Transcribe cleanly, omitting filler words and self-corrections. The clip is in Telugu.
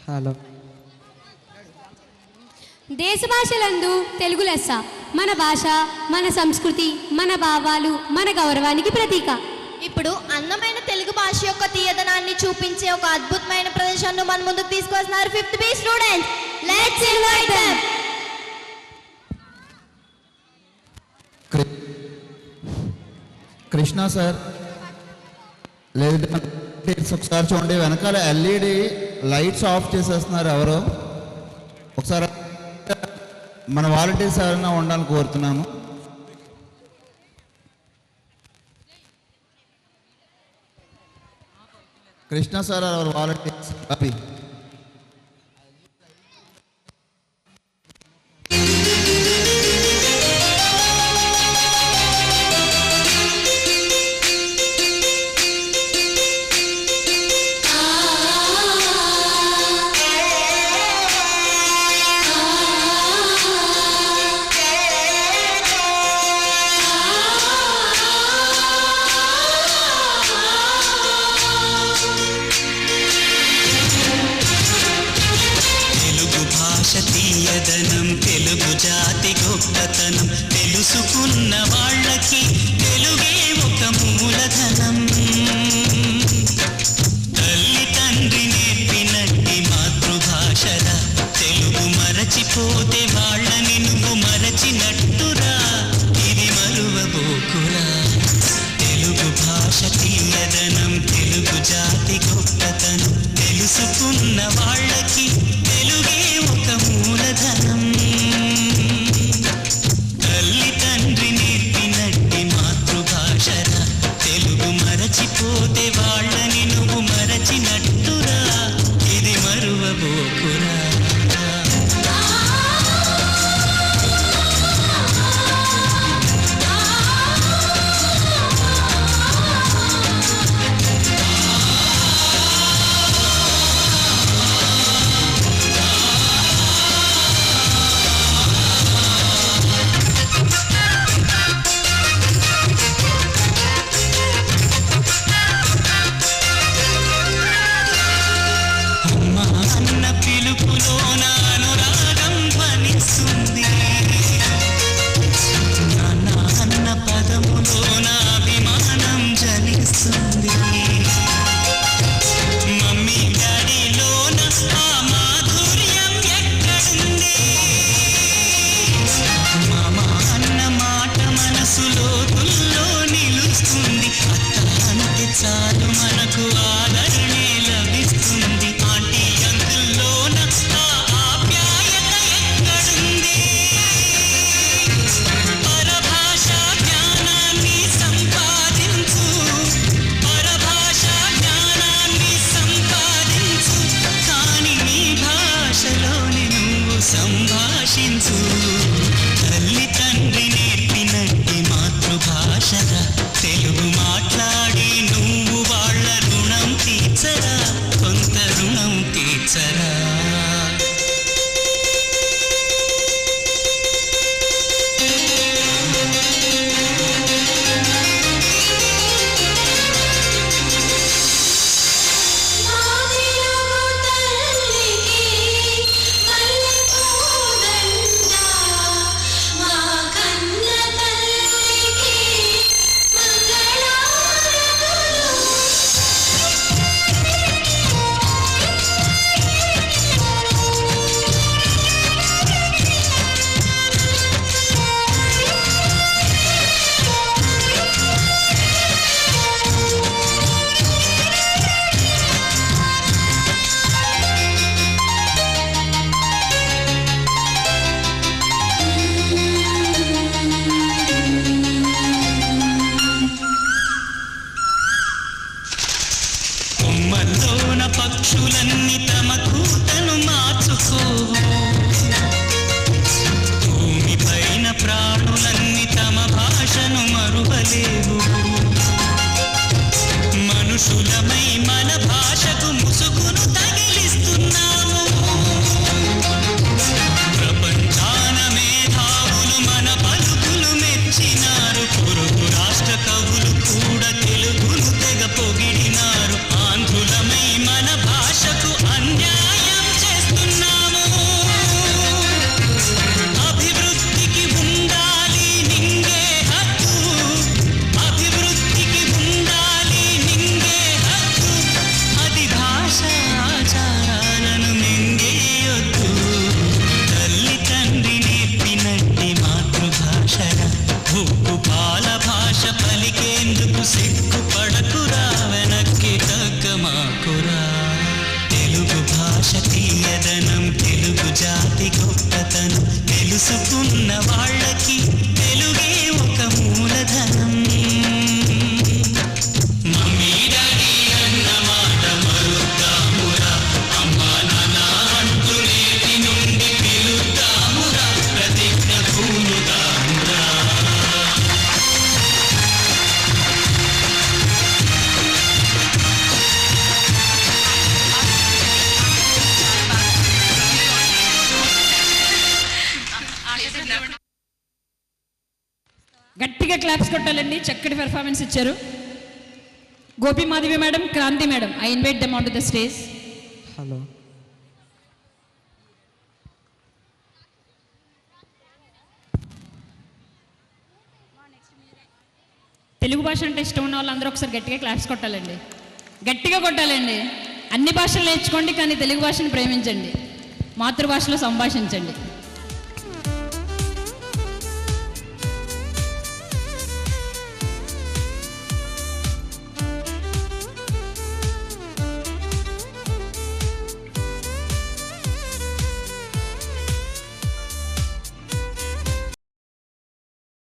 హలో. దేశ భాషలందు తెలుగు లెస్స. మన భాష, మన సంస్కృతి, మన భావాలు, మన గౌరవానికి ప్రతీక. ఇప్పుడు అందమైన తెలుగు భాష యొక్క తీయదనాన్ని చూపించే ఒక అద్భుతమైన ప్రదర్శనను మన ముందుకు తీసుకొస్తున్నారు 5th B students. Let's invite them. Krishna sir లేదు, ఒకసారి చూడండి, వెనకాల ఎల్ఈడి లైట్స్ ఆఫ్ చేసేస్తున్నారు ఎవరో. ఒకసారి మన వాలంటీర్స్ ఎవరైనా ఉండాలని కోరుతున్నాను. Krishna sir our volunteers happy. Telugu జాతి గొప్పతనం తెలుసుకున్న వాళ్ళకి తెలుగే ఒక మూలధనం. తల్లి తండ్రి నేర్పినట్టి మాతృభాషరా, తెలుగు మరచిపోతే వాళ్ళని నువ్వు మరచినట్టురా, ఇది మరువబోకురా. తెలుగు భాష తీయదనం తెలుగు జాతి గొప్పతనం తెలుసుకున్న వాళ్ళకి తెలుగే ఒక మూలధనం. తల్లి తండ్రి నేర్పినట్టి మాతృభాషరా, తెలుగు మరచిపోతే వాళ్ళని నువ్వు మరచినట్టురా, ఇది మరువబోకురా. చాలు మనకు ఆదరణే లభిస్తుంది. ఆంటీ అంకుల్లోన ఆ ఆప్యాయత ఎక్కడుంది? పరభాషా జ్ఞానాన్ని సంపాదించు, పరభాషా జ్ఞానాన్ని సంపాదించు, కానీ నీ భాషలోని నువ్వు సంభాషించు. తల్లి తండ్రి నేర్పినట్టి మాతృభాషరా, తెలుగు మాట్లాడి నువ్వు వాళ్ళ రుణం తీర్చరా, కొంత రుణం తీర్చరా. కొమ్మల్లోన పక్షులన్నీ తమ కూతను మార్చుకోవు, భూమిపైన ప్రాణులన్నీ తమ భాషను మరువలేవు. మనుషులమై మన భాషకు ముసుగును తగిలిస్తున్నాము. ప్రపంచాన మేధావులు మన పలుకులు మెచ్చినారు, పొరుగు రాష్ట్ర కవులు కూడా తెలుగును తెగ పొగిడినారు. ఆంధ్రులమై మన భాషకు అన్యాయం సిగ్గుపడకురా వెనక్కి తగ్గమాకురా తెలుగు భాష తీయదనం తెలుగు జాతి గొప్పతనం తెలుసుకున్న వాళ్ళకి తెలుగే ఒక మూలధనం మమ్మీ డాడీ అన్న మాట మరుద్దామురా అమ్మా నాన్న అంటూ నేటి నుండి పిలుద్దామురా ప్రతిజ్ఞ పూనుదామురా గట్టిగా క్లాప్స్ కొట్టాలండి. చక్కటి పెర్ఫార్మెన్స్ ఇచ్చారు Gopi Madhavi madam, Kranti madam. I invite them on to the stage. Hello Telugu భాష అంటే ఇష్టం ఉన్న వాళ్ళందరూ ఒకసారి గట్టిగా క్లాప్స్ కొట్టాలండి. గట్టిగా కొట్టాలండి. అన్ని భాషలు నేర్చుకోండి, కానీ తెలుగు భాషను ప్రేమించండి, మాతృభాషలో సంభాషించండి.